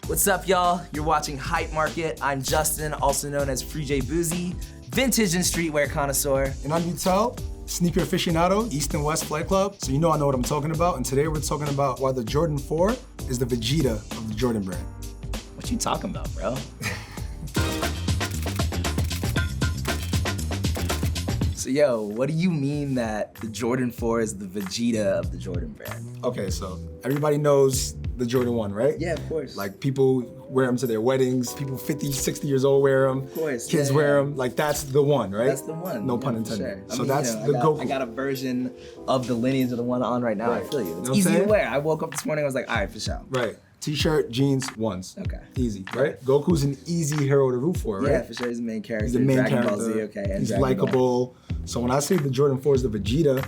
What's up, y'all? You're watching Hype Market. I'm Justin, also known as Free J Boozy, vintage and streetwear connoisseur. And I'm Eutel, sneaker aficionado, East and West Flight Club. So you know I know what I'm talking about. And today we're talking about why the Jordan 4 is the Vegeta of the Jordan brand. What you talking about, bro? So yo, what do you mean that the Jordan 4 is the Vegeta of the Jordan brand? Okay, so everybody knows the Jordan 1, right? Yeah, of course. Like people wear them to their weddings, people 50, 60 years old wear them. Of course. Kids wear them. Like that's the one, right? That's the one. No yeah, pun intended. Sure. So I mean, that's you know, the Goku. I got a version of the lineage of the one on right now. Right. I feel you. It's You know easy what I'm to saying? wear. I woke up this morning, I was like, all right, for sure. Right. T-shirt, jeans, ones. Okay. Easy, right? Goku's an easy hero to root for, right? Yeah, for sure. He's the main character. He's the main Dragon character. Ball Z, okay. And He's Dragon Ball. likable. So when I say the Jordan 4 is the Vegeta,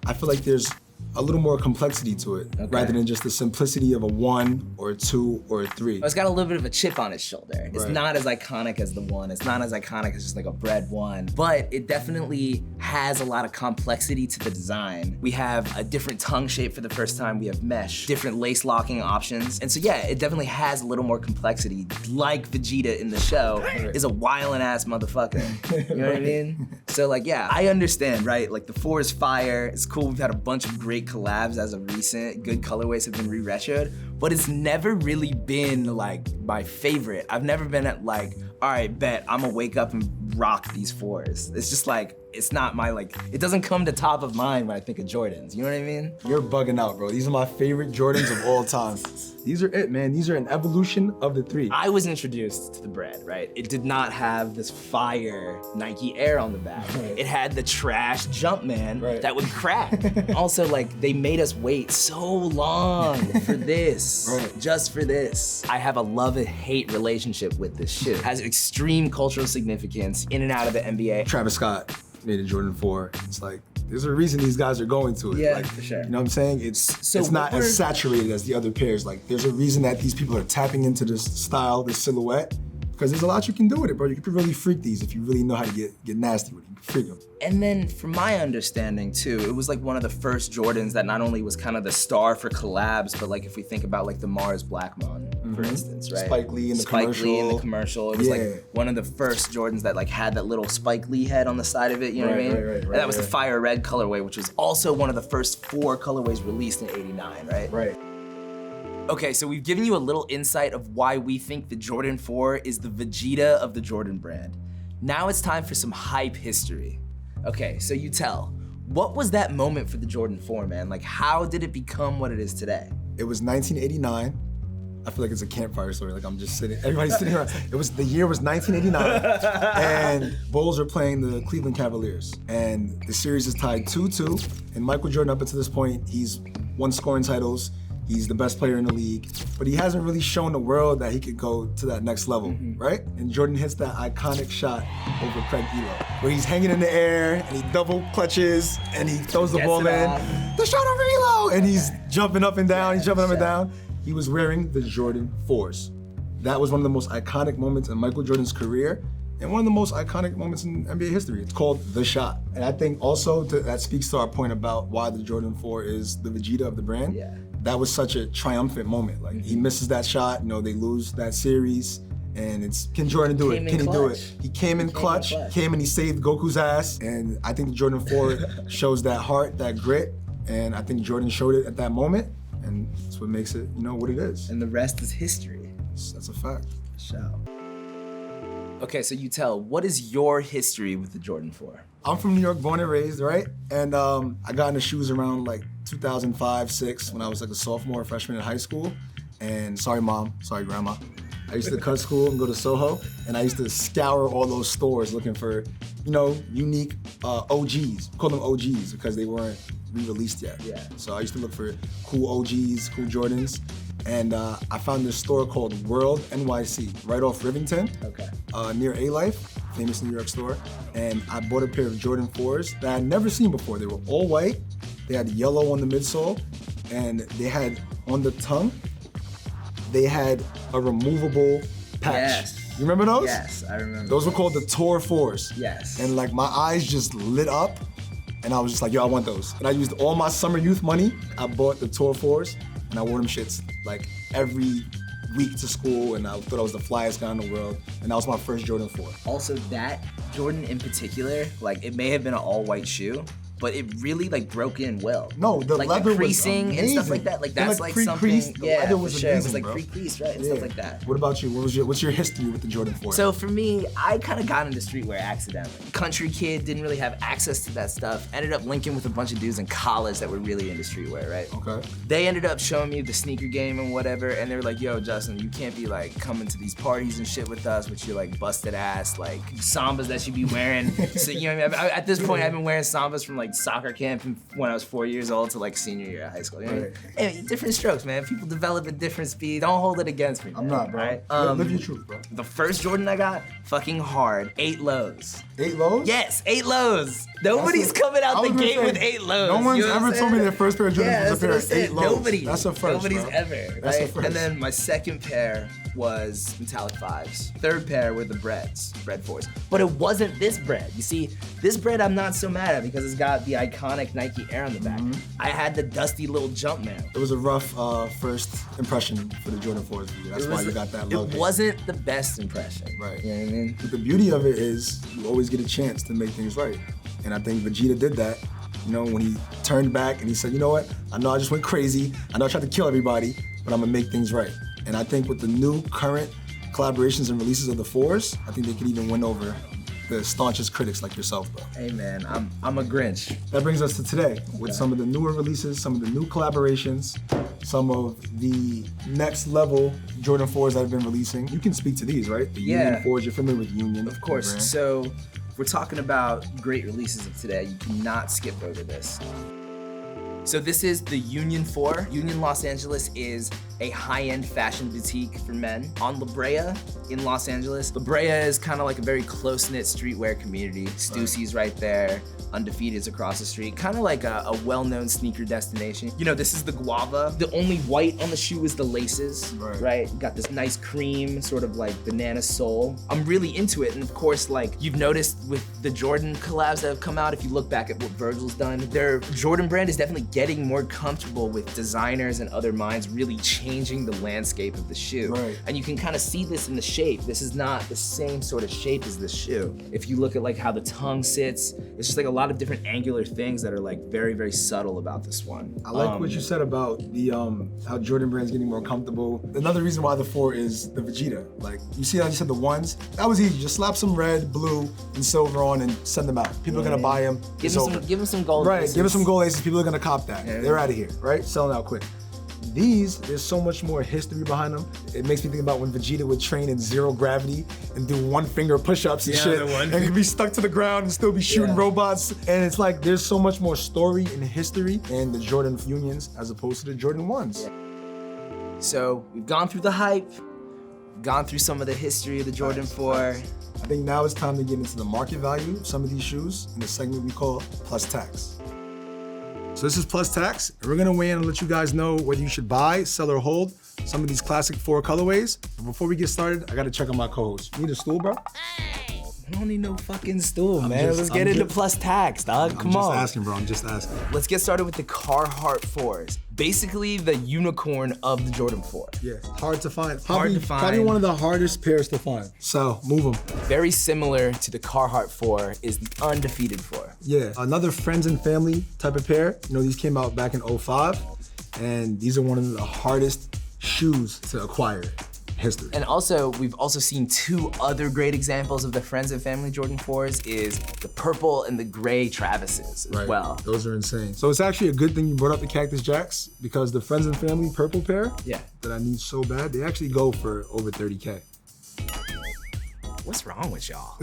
I feel like there's a little more complexity to it, rather than just the simplicity of a 1 or a 2 or a 3. It's got a little bit of a chip on its shoulder. It's Right. not as iconic as the 1. It's not as iconic as just like a bread 1, but it definitely has a lot of complexity to the design. We have a different tongue shape for the first time. We have mesh, different lace locking options. And so yeah, it definitely has a little more complexity. Like Vegeta in the show is a wildin' ass motherfucker. You know what I mean? So like, yeah, I understand, right? Like the 4 is fire. It's cool. We've had a bunch of great collabs as of recent. Good colorways have been re-retroed, but it's never really been like my favorite. I've never been at like, all right, bet I'm gonna wake up and rock these 4s. It's just like, it's not my like, it doesn't come to top of mind when I think of Jordans. You know what I mean? You're bugging out, bro. These are my favorite Jordans of all time. These are it, man. These are an evolution of the 3. I was introduced to the brand, right? It did not have this fire Nike Air on the back. Right. It had the trash Jumpman Right. that would crack. Also, like, they made us wait so long for this, Right. just for this. I have a love and hate relationship with this shoe. It has extreme cultural significance in and out of the NBA. Travis Scott made a Jordan 4. It's like, there's a reason these guys are going to it. Yeah, like, for sure. You know what I'm saying? So it's not what as were- saturated as the other pairs. Like, there's a reason that these people are tapping into this style, this silhouette, because there's a lot you can do with it, bro. You can really freak these if you really know how to get nasty with it. You can freak them. And then from my understanding too, it was like one of the first Jordans that not only was kind of the star for collabs, but like if we think about like the Mars BLACKMON, for instance, right? Spike Lee in the Spike Lee in the commercial. commercial. It was Yeah. like one of the first Jordans that like had that little Spike Lee head on the side of it, you know what I Right, mean? right, And that was the right. fire red colorway, which was also one of the first 4 colorways released in '89, right? Right. Okay, so we've given you a little insight of why we think the Jordan 4 is the Vegeta of the Jordan brand. Now it's time for some hype history. Okay, so Eutel, what was that moment for the Jordan 4, man? Like, how did it become what it is today? It was 1989. I feel like it's a campfire story. Like I'm just sitting, everybody's sitting around. The year was 1989, and Bulls are playing the Cleveland Cavaliers, and the series is tied 2-2. And Michael Jordan, up until this point, he's won scoring titles. He's the best player in the league, but he hasn't really shown the world that he could go to that next level, right? And Jordan hits that iconic shot over Craig Elo, where he's hanging in the air and he double clutches and he throws the Gets ball it in. off. The shot over Elo, and he's jumping up and down. He's jumping up and down. He was wearing the Jordan 4s. That was one of the most iconic moments in Michael Jordan's career and one of the most iconic moments in NBA history. It's called The Shot. And I think also that speaks to our point about why the Jordan 4 is the Vegeta of the brand. Yeah. That was such a triumphant moment. Like he misses that shot, you know, they lose that series, and it's, can Jordan do it? Came in Can he do clutch. it? He came in clutch, clutch. came and he saved Goku's ass, and I think the Jordan 4 shows that heart, that grit, and I think Jordan showed it at that moment, and that's what makes it, you know, what it is. And the rest is history. That's a fact. So. Okay, so Eutel, what is your history with the Jordan 4? I'm from New York, born and raised, right? And I got into shoes around like 2005, 6, when I was like a sophomore, freshman in high school. And sorry, mom, sorry, grandma. I used to cut school and go to Soho, and I used to scour all those stores looking for, you know, unique OGs. We call them OGs because they weren't re-released yet. Yeah. So I used to look for cool OGs, cool Jordans. And I found this store called World NYC, right off Rivington. Okay. Near A-Life, famous New York store. And I bought a pair of Jordan 4s that I'd never seen before. They were all white, they had yellow on the midsole, and they had, on the tongue, they had a removable patch. Yes. You remember those? Yes, I remember. Those were called the Tour 4s. Yes. And like my eyes just lit up, and I was just like, yo, I want those. And I used all my summer youth money. I bought the Tour 4s, and I wore them shits like every week to school, and I thought I was the flyest guy in the world, and that was my first Jordan 4. Also, that Jordan in particular, like it may have been an all-white shoe, but it really like broke in well. No, the like leather the creasing was and stuff amazing. like that. Like They're that's like something. The Yeah, leather for was sure. It was amazing, like bro. pre-creased, right? And stuff like that. What about you? What's your history with the Jordan 4? So for me, I kind of got into streetwear accidentally. Country kid, didn't really have access to that stuff. Ended up linking with a bunch of dudes in college that were really into streetwear, right? Okay. They ended up showing me the sneaker game and whatever, and they were like, yo, Justin, you can't be like coming to these parties and shit with us with your like busted ass, like sambas that you be wearing. So, you know what I mean? At this point, I've been wearing sambas from like soccer camp when I was 4 years old to like senior year of high school. You know what I mean? Hey, different strokes, man. People develop at different speeds. Don't hold it against me. I'm not, bro. Right? Live your truth, bro. The first Jordan I got, fucking hard, 8 lows. 8 lows? Yes, 8 lows. Nobody's coming out the gate with 8 lows. No one's you know ever told me their first pair of Jordans was a pair of 8 lows. Nobody. That's a first, Nobody's bro. ever. That's right? a first. And then my second pair was metallic 5s. Third pair were the breads, bread 4s. But it wasn't this bread. You see, this bread I'm not so mad at because it's got the iconic Nike Air on the back. I had the dusty little Jumpman. It was a rough first impression for the Jordan 4s for you. That's why you got that love. It wasn't the best impression. Right. You know what I mean? But the beauty of it is you always get a chance to make things right. And I think Vegeta did that. You know, when he turned back and he said, you know what? I know I just went crazy. I know I tried to kill everybody, but I'm gonna make things right. And I think with the new current collaborations and releases of the 4s, I think they could even win over the staunchest critics like yourself, bro. Hey man, I'm a Grinch. That brings us to today with some of the newer releases, some of the new collaborations, some of the next level Jordan 4s that have been releasing. You can speak to these, right? The Union 4s, you're familiar with Union. Of course. Brand. So if we're talking about great releases of today, you cannot skip over this. So this is the Union 4. Union Los Angeles is a high-end fashion boutique for men on La Brea in Los Angeles. La Brea is kind of like a very close-knit streetwear community. Stussie's right there, Undefeated's across the street. Kind of like a well-known sneaker destination. You know, this is the guava. The only white on the shoe is the laces, right? Got this nice cream, sort of like banana sole. I'm really into it, and of course, like you've noticed with the Jordan collabs that have come out, if you look back at what Virgil's done, their Jordan brand is definitely getting more comfortable with designers and other minds really changing the landscape of the shoe. Right. And you can kind of see this in the shape. This is not the same sort of shape as this shoe. If you look at like how the tongue sits, it's just like a lot of different angular things that are like very, very subtle about this one. I like what you said about the how Jordan brand's getting more comfortable. Another reason why the 4 is the Vegeta. Like you see how you said the 1s? That was easy. Just slap some red, blue, and silver on and send them out. People are gonna buy them. Give them some gold laces. Give them some gold laces. People are gonna cop that. They're out of here, right? Selling out quick. These, there's so much more history behind them. It makes me think about when Vegeta would train in 0 gravity and do 1-finger push-ups and shit. And could be stuck to the ground and still be shooting robots. And it's like, there's so much more story and history in the Jordan Unions as opposed to the Jordan 1s. So we've gone through the hype, gone through some of the history of the Jordan 4. I think now it's time to get into the market value of some of these shoes in the segment we call Plus Tax. So this is Plus Tax, and we're gonna weigh in and let you guys know whether you should buy, sell, or hold some of these classic 4 colorways. But before we get started, I gotta check on my co-host. You need a stool, bro? I don't need no fucking stool, man. Let's get into Plus Tax, dog. Come on. I'm just asking, bro. I'm just asking. Let's get started with the Carhartt 4s. Basically the unicorn of the Jordan 4. Yeah, hard to find. Probably one of the hardest pairs to find. So, move them. Very similar to the Carhartt 4 is the Undefeated 4. Yeah, another friends and family type of pair. You know, these came out back in 05, and these are one of the hardest shoes to acquire. History. And also, we've also seen 2 other great examples of the Friends and Family Jordan 4s is the purple and the gray Travises as well. Those are insane. So it's actually a good thing you brought up the Cactus Jacks because the Friends and Family purple pair that I need so bad, they actually go for over 30K. What's wrong with y'all?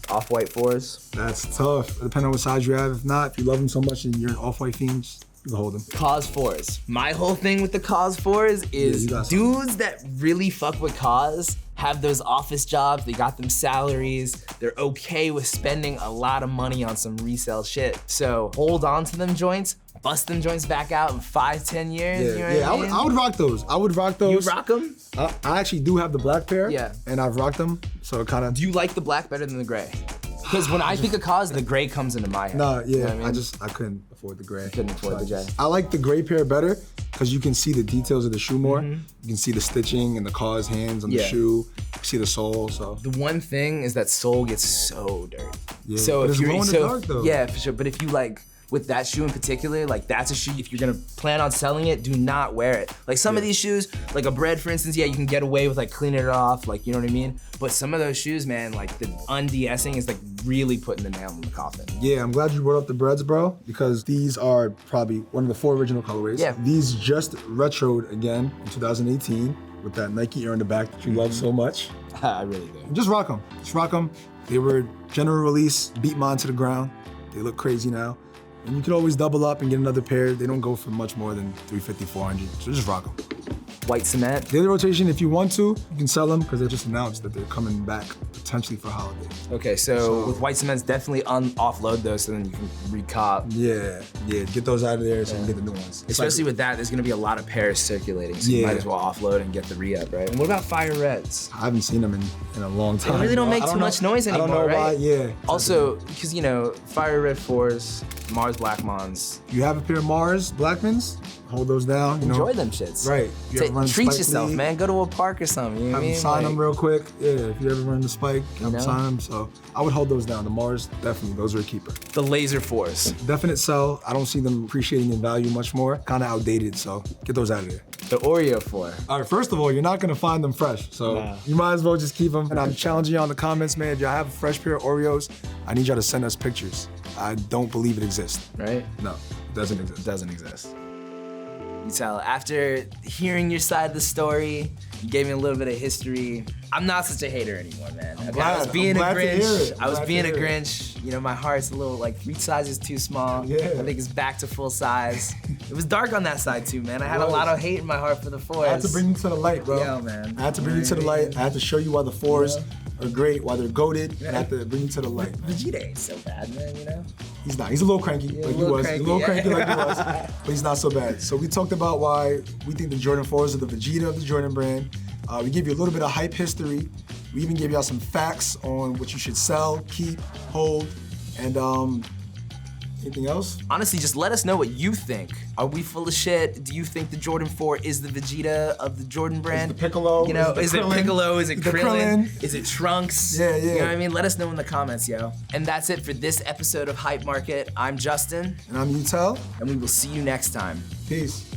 Off-white 4s. That's tough, depending on what size you have. If not, if you love them so much and you're an off-white fiend, you can hold them. Cause 4s. My whole thing with the Cause 4s is dudes that really fuck with Cause have those office jobs, they got them salaries, they're okay with spending a lot of money on some resale shit. So hold on to them joints, bust them joints back out in 5-10 years. You know what I mean? I would rock those. I would rock those. You rock them? I actually do have the black pair. Yeah. And I've rocked them, so it kind of. Do you like the black better than the gray? Because when I think of cause, the gray comes into my head. Nah, You know yeah, what I mean? I couldn't afford the gray. Couldn't afford the J. I like the gray pair better because you can see the details of the shoe more. You can see the stitching and the cause hands on the shoe. You see the sole, so. The one thing is that sole gets so dirty. Yeah, So but if it's you're glow in the dark, though. Yeah, for sure. But if you like, with that shoe in particular, like that's a shoe, if you're gonna plan on selling it, do not wear it. Like some of these shoes, like a Bread for instance, yeah, you can get away with like cleaning it off, like, you know what I mean? But some of those shoes, man, like the undesing is like really putting the nail in the coffin. Yeah, I'm glad you brought up the Breads, bro, because these are probably one of the 4 original colorways. Yeah. These just retroed again in 2018 with that Nike Air in the back that you love so much. I really do. Just rock them, just rock them. They were general release, beat mine to the ground. They look crazy now. And you could always double up and get another pair. They don't go for much more than 350, 400, so just rock them. White cement. Daily rotation, if you want to, you can sell them because they just announced that they're coming back potentially for holiday. Okay, so with white cements, definitely offload those so then you can recop. Yeah, get those out of there so you can get the new ones. Especially with that, there's gonna be a lot of pairs circulating, so you might as well offload and get the re-up, right? And what about fire reds? I haven't seen them in a long time. They really don't make too much noise anymore, I don't know why, right? yeah. Also, because you know, fire red 4s, Mars BLACKMONs. You have a pair of Mars BLACKMONs, hold those down. You Enjoy know. them shits. Right. You ever run Treat Spike yourself, Lee, man. Go to a park or something, you know have what I them mean? sign Like, them real quick. Yeah, if you ever run the Spike, have them know? sign them. So I would hold those down. The Mars, definitely, those are a keeper. the laser 4s. Definite sell. I don't see them appreciating in value much more. Kind of outdated, so get those out of there. The Oreo 4. All right, first of all, you're not gonna find them fresh, so you might as well just keep them. And I'm challenging you on the comments, man. If y'all have a fresh pair of Oreos, I need y'all to send us pictures. I don't believe it exists. Right? No, it doesn't exist. Doesn't exist. Eutel, after hearing your side of the story, you gave me a little bit of history. I'm not such a hater anymore, man. Okay, I was being a Grinch. I was being a Grinch. You know, my heart's a little like 3 sizes too small. Yeah. I think it's back to full size. It was dark on that side too, man. I had a lot of hate in my heart for the 4s. I had to bring you to the light, bro. Yeah, man. I had to bring you to the light. I had to show you why the 4s are great, why they're goated. I had to bring you to the light. Vegeta ain't so bad, man, you know? He's not. He's a little cranky like he was. He's a little cranky like he was, but he's not so bad. So we talked about why we think the Jordan 4s are the Vegeta of the Jordan brand. We gave you a little bit of hype history. We even gave y'all some facts on what you should sell, keep, hold, and anything else? Honestly, just let us know what you think. Are we full of shit? Do you think the Jordan 4 is the Vegeta of the Jordan brand? Is it the Piccolo? You know, Is is it it Krillin? Piccolo? Is it The Krillin? Krillin? Is it Trunks? Yeah, yeah. You know what I mean? Let us know in the comments, yo. And that's it for this episode of Hype Market. I'm Justin, And I'm Eutel. and we will see you next time. Peace.